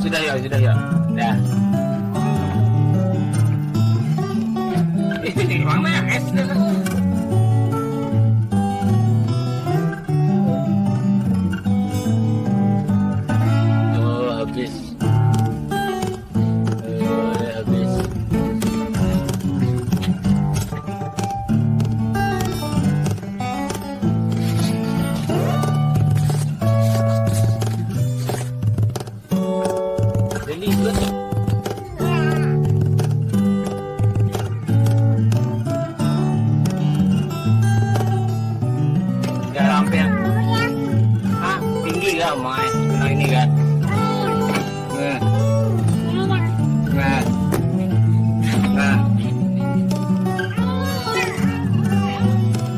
sudah ya, sudah ya. Dah. Ini mana es? Oh, habis. Habis. Jadi good. Gak hampir. Ah, tinggi gak mai? Nah ini kan. Nah. Nah. Nah.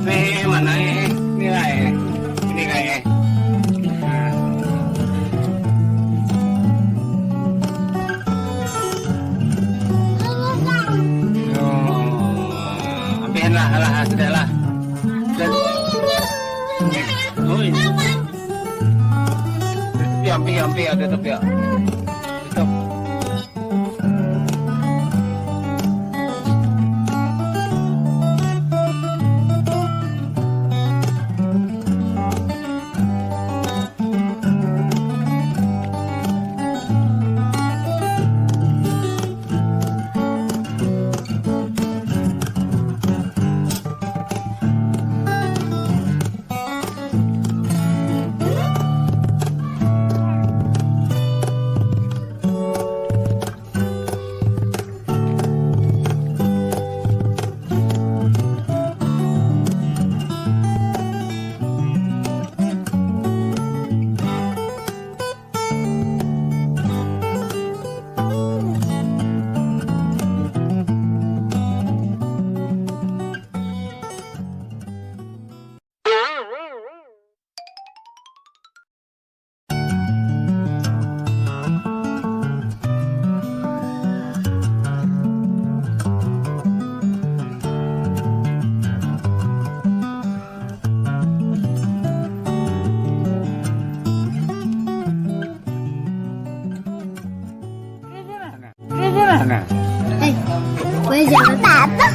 Nih mana ini? Ini lah ya. Ini kayak. Nah. Hampir lah, sudah lah. Oh ini. Hampir, tutup ya. Tutup. Nah. Bây giờ tạt á.